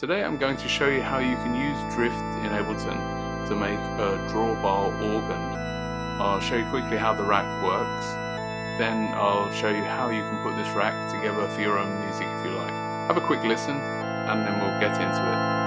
Today I'm going to show you how you can use drift in Ableton to make a drawbar organ. I'll show you quickly how the rack works, then I'll show you how you can put this rack together for your own music if you like. Have a quick listen and then we'll get into it.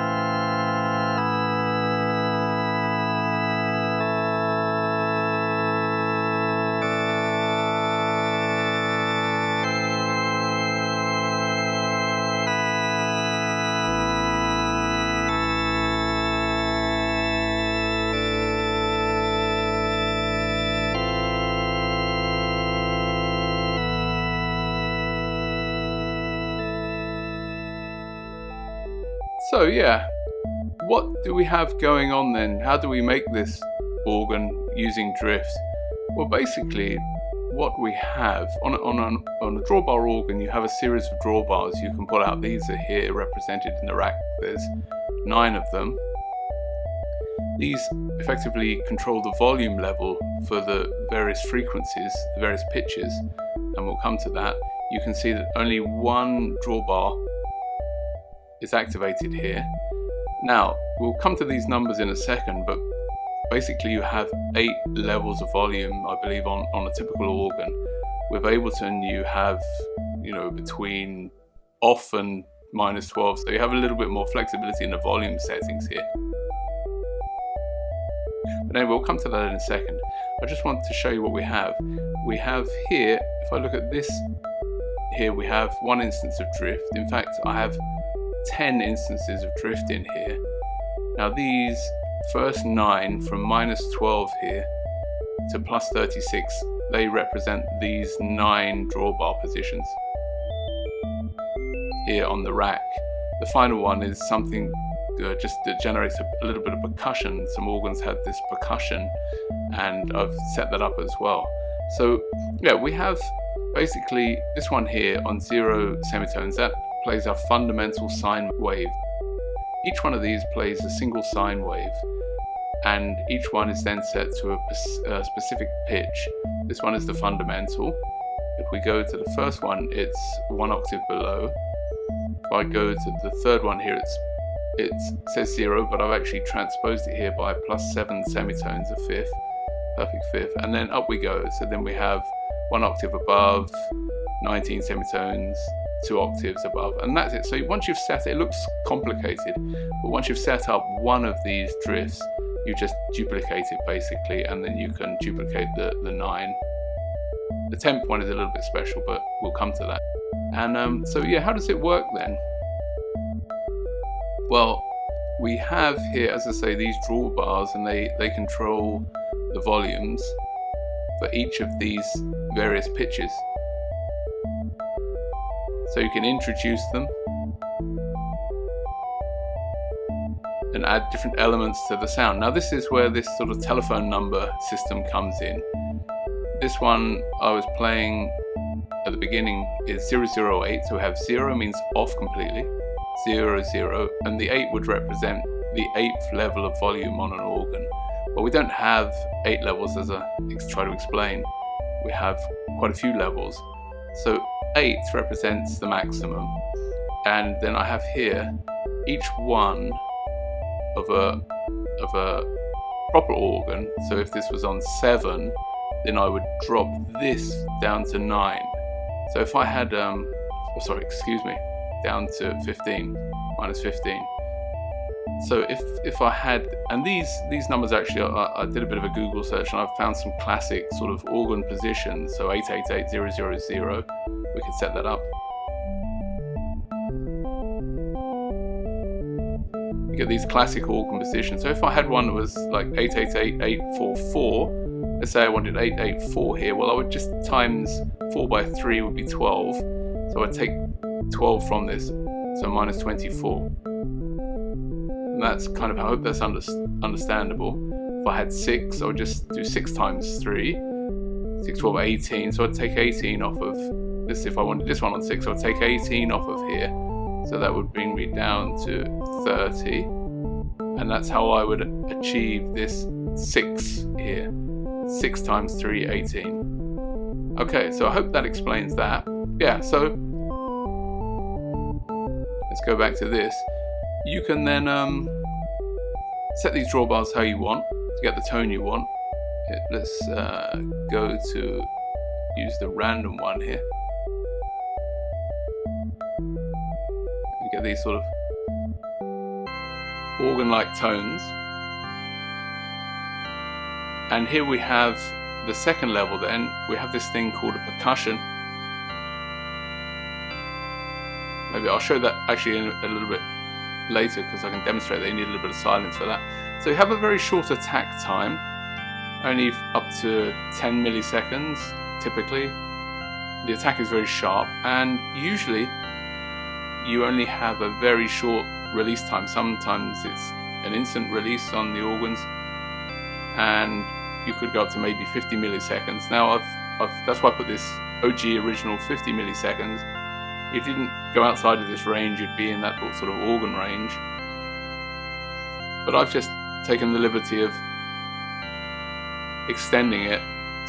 So yeah, what do we have going on then? How do we make this organ using drift? Well, basically what we have on a drawbar organ, you have a series of drawbars you can pull out. These are here represented in the rack. There's 9 of them. These effectively control the volume level for the various frequencies, the various pitches, and we'll come to that. You can see that only one drawbar is activated here. Now we'll come to these numbers in a second, but basically you have 8 levels of volume, I believe, on a typical organ. With Ableton you have, between off and -12, so you have a little bit more flexibility in the volume settings here. But anyway, we'll come to that in a second. I just want to show you what we have. We have here, if I look at this here, we have 1 instance of drift. In fact, I have 10 instances of drift in here. Now these first 9 from -12 here to +36, they represent these 9 drawbar positions here on the rack. The final one is something just that generates a little bit of percussion. Some organs had this percussion and I've set that up as well. So yeah, we have basically this one here on 0 semitones. That plays our fundamental sine wave. Each one of these plays a single sine wave, and each one is then set to a specific pitch. This one is the fundamental. If we go to the first one, it's 1 octave below. If I go to the third one here, it says 0, but I've actually transposed it here by +7 semitones, a fifth, perfect fifth, and then up we go. So then we have 1 octave above, 19 semitones, 2 octaves above, and that's it. So once you've set it looks complicated, but once you've set up one of these drifts, you just duplicate it basically, and then you can duplicate the 9. The 10th one is a little bit special, but we'll come to that. And so yeah, how does it work then? Well, we have here, as I say, these drawbars, and they control the volumes for each of these various pitches. So you can introduce them and add different elements to the sound. Now this is where this sort of telephone number system comes in. This one I was playing at the beginning is 008, so we have 0 means off completely, 0, 0, and the 8 would represent the 8th level of volume on an organ. But we don't have 8 levels, as I try to explain. We have quite a few levels. So 8 represents the maximum, and then I have here each one of a proper organ. So if this was on 7, then I would drop this down to 9. So if I had down to 15, -15. So if I had, and these numbers actually, I did a bit of a Google search and I found some classic sort of organ positions. So 888000, we could set that up. You get these classic organ positions. So if I had one that was like 888844, let's say I wanted 884 here, well I would just times 4 by 3 would be 12. So I'd take 12 from this, so -24. And that's kind of, I hope that's understandable. If I had 6, I would just do 6 times 3, 6, 12, 18. So I'd take 18 off of this. If I wanted this one on 6, I'd take 18 off of here. So that would bring me down to 30. And that's how I would achieve this 6 here. 6 times 3, 18. Okay, so I hope that explains that. Yeah, so let's go back to this. you can then set these drawbars how you want to get the tone you want. Let's go to use the random one here. You get these sort of organ-like tones. And here we have the second level. Then we have this thing called a percussion. Maybe I'll show that actually in a little bit later, because I can demonstrate that you need a little bit of silence for that. So you have a very short attack time, only up to 10 milliseconds typically. The attack is very sharp, and usually you only have a very short release time. Sometimes it's an instant release on the organs, and you could go up to maybe 50 milliseconds. Now that's why I put this OG original 50 milliseconds. If you didn't go outside of this range, you'd be in that sort of organ range. But I've just taken the liberty of extending it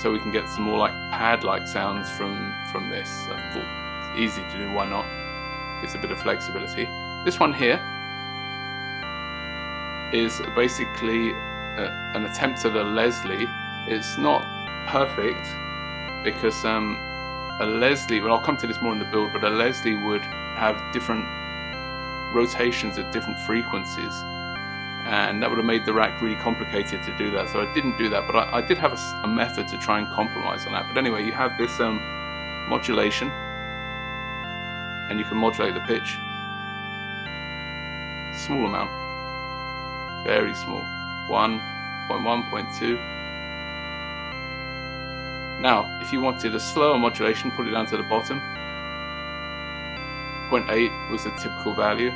so we can get some more like pad-like sounds from this. I thought it's easy to do, why not? Gives a bit of flexibility. This one here is basically an attempt at a Leslie. It's not perfect because a Leslie, well, I'll come to this more in the build, but a Leslie would have different rotations at different frequencies, and that would have made the rack really complicated to do that. So I didn't do that, but I did have a method to try and compromise on that. But anyway, you have this modulation, and you can modulate the pitch. Small amount, very small, 1.1, 0.2. Now, if you wanted a slower modulation, put it down to the bottom. 0.8 was the typical value,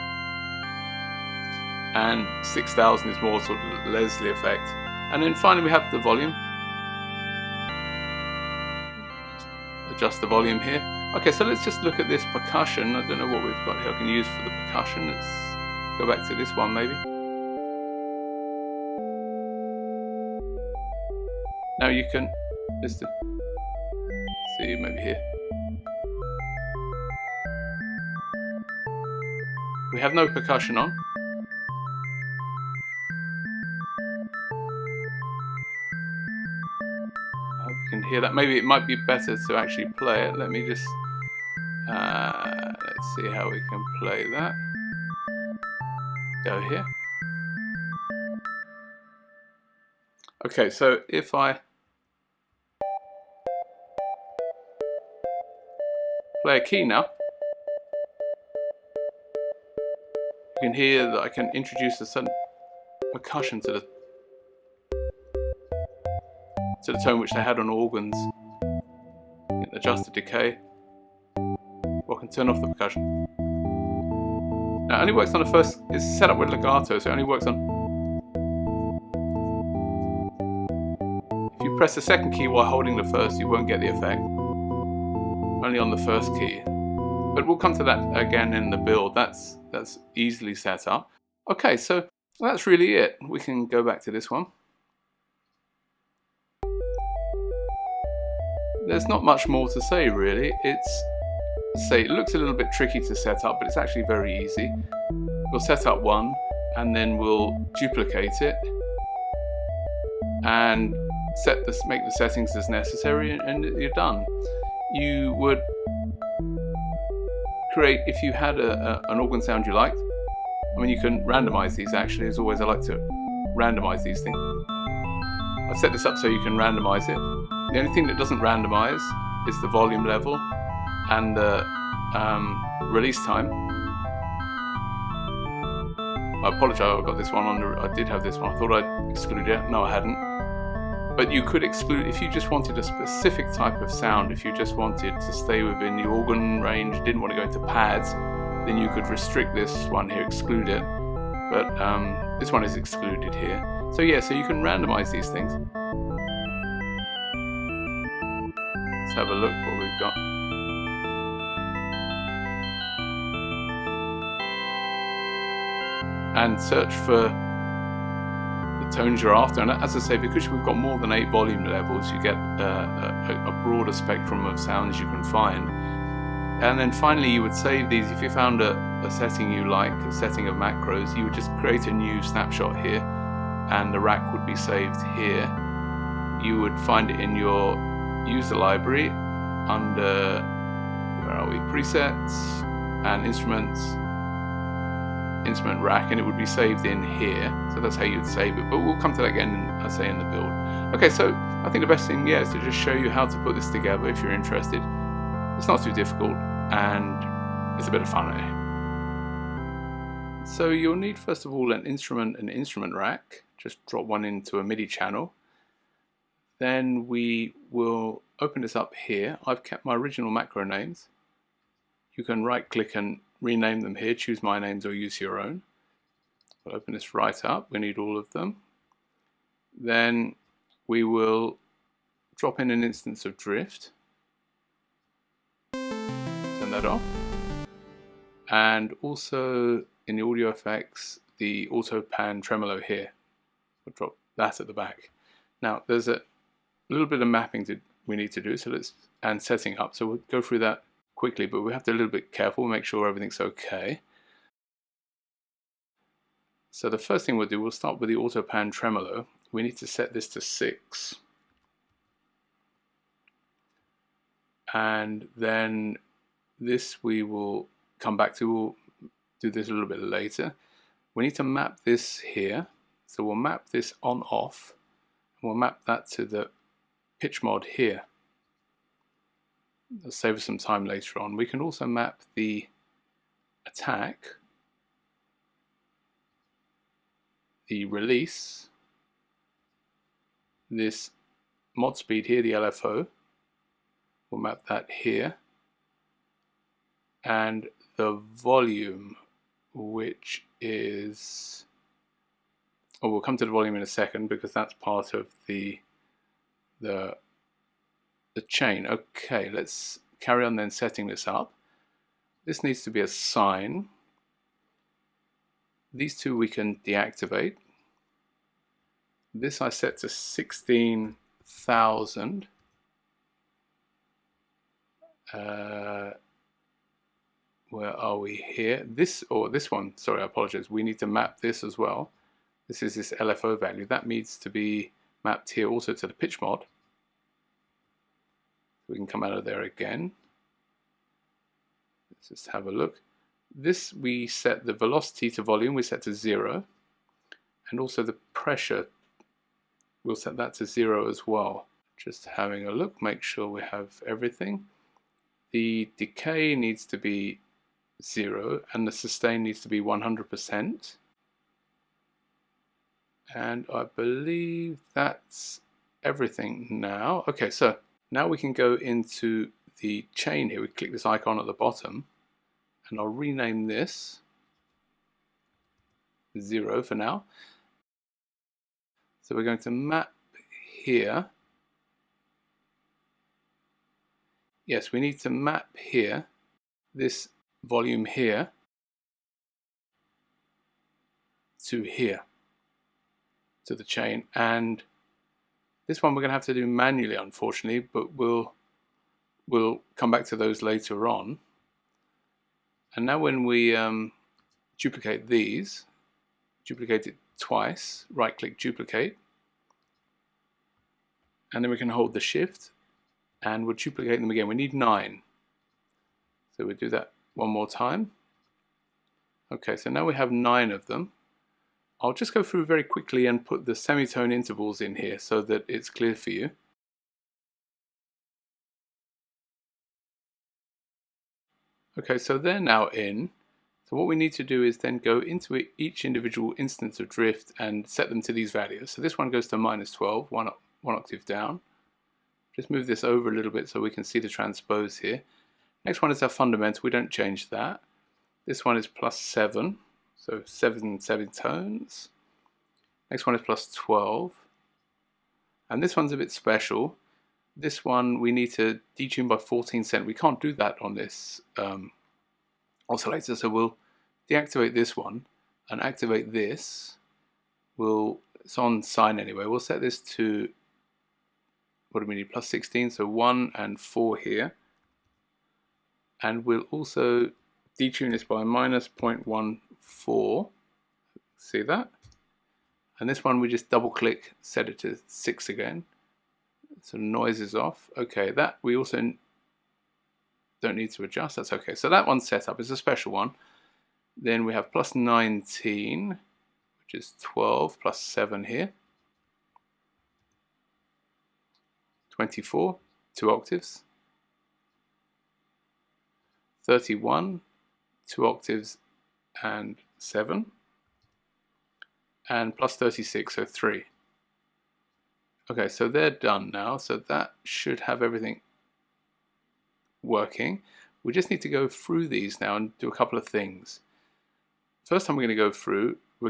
and 6000 is more sort of Leslie effect. And then finally we have the volume. Adjust the volume here. Okay, so let's just look at this percussion. I don't know what we've got here I can use for the percussion. Let's go back to this one maybe. Now you can listen. See, maybe here. We have no percussion on. I hope you can hear that. Maybe it might be better to actually play it. Let me just let's see how we can play that. Go here. Okay, so if I play a key now, you can hear that I can introduce a certain percussion to the tone which they had on organs. You can adjust the decay, or I can turn off the percussion. Now it only works on the first, it's set up with legato, so it only works on. If you press the second key while holding the first, you won't get the effect. Only on the first key. But we'll come to that again in the build. That's easily set up. Okay, so that's really it. We can go back to this one. There's not much more to say really. It looks a little bit tricky to set up, but it's actually very easy. We'll set up one, and then we'll duplicate it, and make the settings as necessary, and you're done. You would create, if you had an organ sound you liked, I mean, you can randomize these actually. As always, I like to randomize these things. I've set this up so you can randomize it. The only thing that doesn't randomize is the volume level and the release time. I apologize, I got this one I did have this one. I thought I'd exclude it. No, I hadn't. But you could exclude, if you just wanted a specific type of sound, if you just wanted to stay within the organ range, didn't want to go into pads, then you could restrict this one here, exclude it. But this one is excluded here. So yeah, so you can randomize these things. Let's have a look what we've got. And search for the tones you're after. And as I say, because we've got more than 8 volume levels, you get a broader spectrum of sounds you can find. And then finally you would save these. If you found a a setting you like, a setting of macros, you would just create a new snapshot here, and the rack would be saved here. You would find it in your user library under, where are we, presets and instruments, instrument rack, and it would be saved in here. So that's how you'd save it, but we'll come to that again, I say, in the build. Okay, so I think the best thing, yeah, is to just show you how to put this together if you're interested. It's not too difficult, and it's a bit of fun, eh? So you'll need, first of all, an instrument rack. Just drop one into a MIDI channel. Then we will open this up here. I've kept my original macro names. You can right click and rename them here, choose my names or use your own. We'll open this right up, we need all of them. Then we will drop in an instance of drift. Turn that off. And also in the audio effects, the auto pan tremolo here. We'll drop that at the back. Now there's a little bit of mapping we need to do, and setting up, so we'll go through that quickly, but we have to be a little bit careful, make sure everything's okay. So the first thing we'll do, we'll start with the auto pan tremolo. We need to set this to 6. And then this we will come back to, we'll do this a little bit later. We need to map this here, so we'll map this on off, and we'll map that to the pitch mod here. That'll save us some time later on. We can also map the attack, the release, this mod speed here, the LFO, we'll map that here, and the volume, which is, oh, we'll come to the volume in a second because that's part of the chain. Okay, let's carry on then setting this up. This needs to be a sine. These two we can deactivate. This I set to 16,000. Where are we here? This one, sorry, I apologize. We need to map this as well. This is this LFO value. That needs to be mapped here also to the pitch mod. We can come out of there again. Let's just have a look. This, we set the velocity to volume, we set to 0. And also the pressure, we'll set that to 0 as well. Just having a look, make sure we have everything. The decay needs to be 0 and the sustain needs to be 100%. And I believe that's everything now. Okay, so now we can go into the chain here. We click this icon at the bottom, and I'll rename this 0 for now. So we're going to map here. Yes, we need to map here, this volume here to here, to the chain, and this one we're going to have to do manually, unfortunately, but we'll come back to those later on. And now when we duplicate these, duplicate it twice, right click duplicate, and then we can hold the shift and we'll duplicate them again. We need 9, so we'll do that one more time. Okay, so now we have 9 of them. I'll just go through very quickly and put the semitone intervals in here so that it's clear for you. Okay, so they're now in. So what we need to do is then go into each individual instance of drift and set them to these values. So this one goes to -12, one octave down. Just move this over a little bit so we can see the transpose here. Next one is our fundamental, we don't change that. This one is +7. So 7 semitones. Next one is +12. And this one's a bit special. This one we need to detune by 14 cent. We can't do that on this oscillator, so we'll deactivate this one and activate this. It's on sine anyway. We'll set this to, what do we need, +16, so 1 and 4 here. And we'll also detune this by minus 0.14. See that? And this one we just double click, set it to 6 again. So noise is off. Okay, that we also don't need to adjust. That's okay. So that one's set up. It's a special one. Then we have plus 19, which is 12 plus 7 here. 24, 2 octaves. 31, 2 octaves and 7. And plus 36, so 3. Okay, so they're done now. So that should have everything working. We just need to go through these now and do a couple of things. First time we're going to go through, how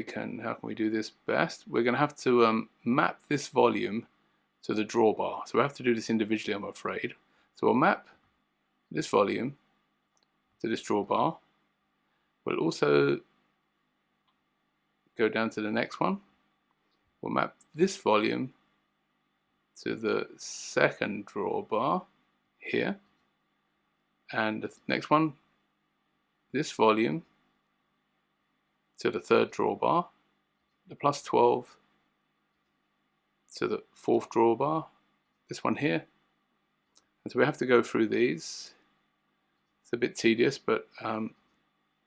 can we do this best? We're going to have to map this volume to the drawbar. So we have to do this individually, I'm afraid. So we'll map this volume to this drawbar. We'll also go down to the next one. We'll map this volume to the second drawbar here. And the next one, this volume to the third drawbar, the plus 12 to the fourth drawbar, this one here. And so we have to go through these. It's a bit tedious, but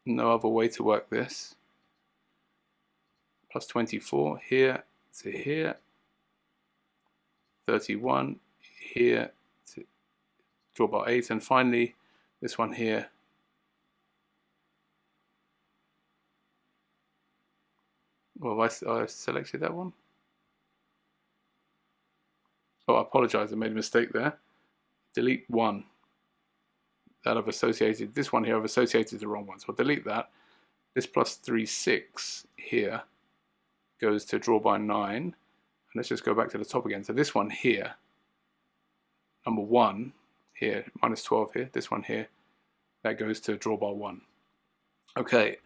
no other way to work this. Plus 24 here to here, 31 here to drawbar 8, and finally this one here. Well, I selected that one. Oh, I apologize, I made a mistake there. Delete one that I've associated. This one here I've associated the wrong one, so I'll delete that. This plus 3, 6 here goes to drawbar 9. And let's just go back to the top again. So this one here, number 1 here, minus 12 here, this one here, that goes to drawbar 1. Okay,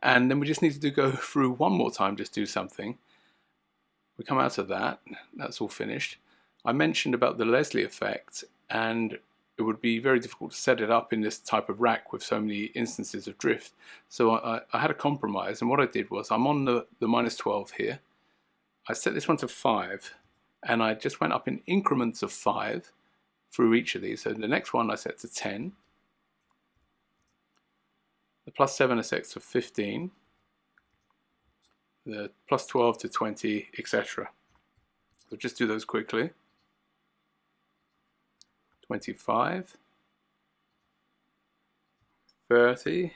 and then we just need to go through one more time, just do something. We come out of that, that's all finished. I mentioned about the Leslie effect, and it would be very difficult to set it up in this type of rack with so many instances of drift. So I had a compromise, and what I did was, I'm on the minus 12 here. I set this one to 5, and I just went up in increments of 5 through each of these. So the next one I set to 10. The plus 7 I set to 15. The plus 12 to 20, etc. So just do those quickly. 25, 30,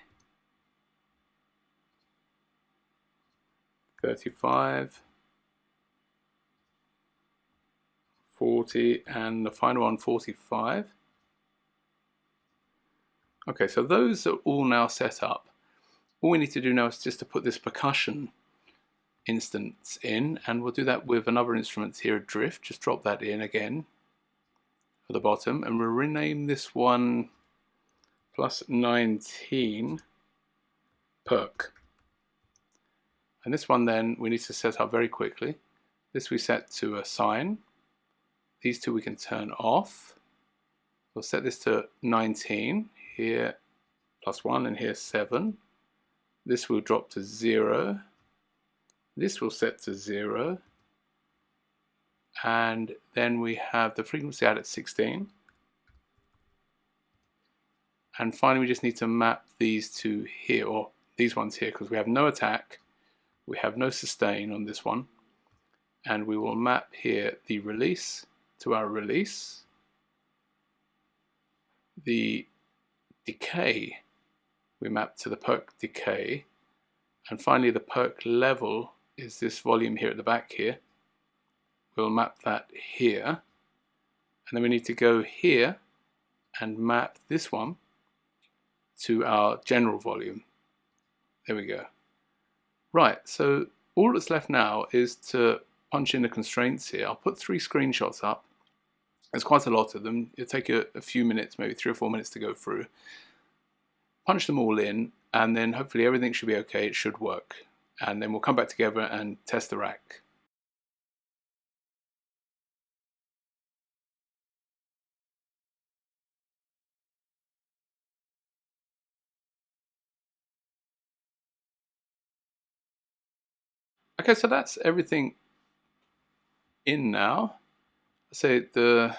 35, 40, and the final one, 45. Okay, so those are all now set up. All we need to do now is just to put this percussion instance in, and we'll do that with another instrument here, Drift. Just drop that in again at the bottom, and we'll rename this one plus 19 perk. And this one then we need to set up very quickly. This we set to a sine. These two we can turn off. We'll set this to 19, here plus 1 and here 7. This will drop to 0. This will set to 0. And then we have the frequency out at 16. And finally we just need to map these two here, or these ones here, because we have no attack, we have no sustain on this one. And we will map here the release to our release. The decay we map to the perk decay. And finally the perk level is this volume here at the back here. We'll map that here, and then we need to go here and map this one to our general volume. There we go. Right, so all that's left now is to punch in the constraints here. I'll put 3 screenshots up. There's quite a lot of them. It'll take a few minutes, maybe 3 or 4 minutes to go through. Punch them all in, and then hopefully everything should be okay. It should work. And then we'll come back together and test the rack. Okay, so that's everything in now. So the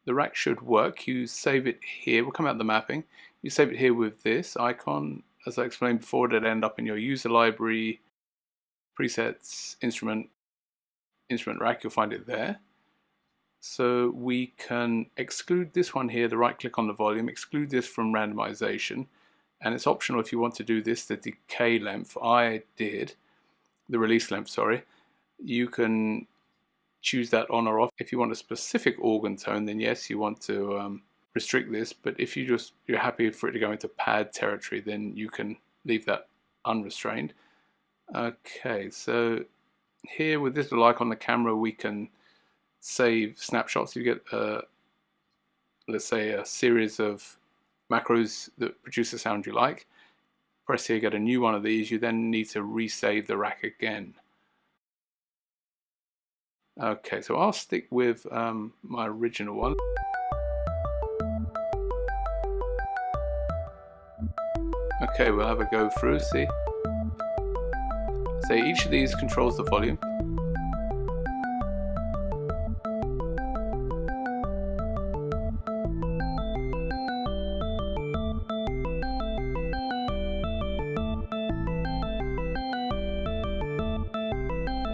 rack should work. You save it here. We'll come out the mapping. You save it here with this icon. As I explained before, it'll end up in your user library, presets, instrument rack. You'll find it there. So we can exclude this one here, the right click on the volume, exclude this from randomization. And it's optional if you want to do this, the decay length. I did, the release length, sorry. You can choose that on or off. If you want a specific organ tone, then yes, you want to restrict this. But if you're happy for it to go into pad territory, then you can leave that unrestrained. Okay, so here with this little icon on the camera, we can save snapshots. You get, let's say, a series of macros that produce the sound you like. Press here, get a new one of these. You then need to resave the rack again. Okay, so I'll stick with my original one. Okay, we'll have a go through, see. So each of these controls the volume.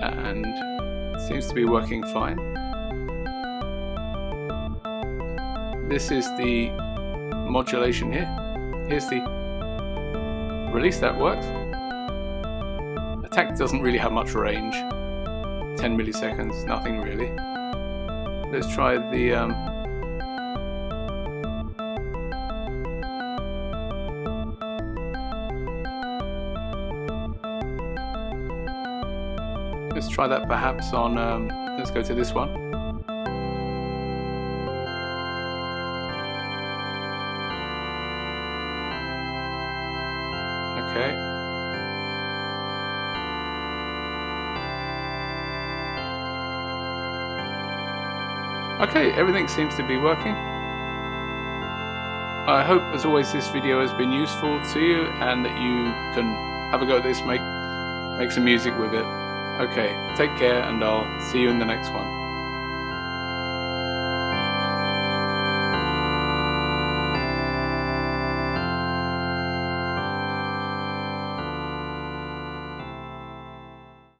And seems to be working fine. This is the modulation here. Here's the release, that works. Attack doesn't really have much range. 10 milliseconds, nothing really. Let's try the let's try that perhaps on, let's go to this one. Okay. Okay, everything seems to be working. I hope, as always, this video has been useful to you and that you can have a go at this, make some music with it. Okay, take care, and I'll see you in the next one.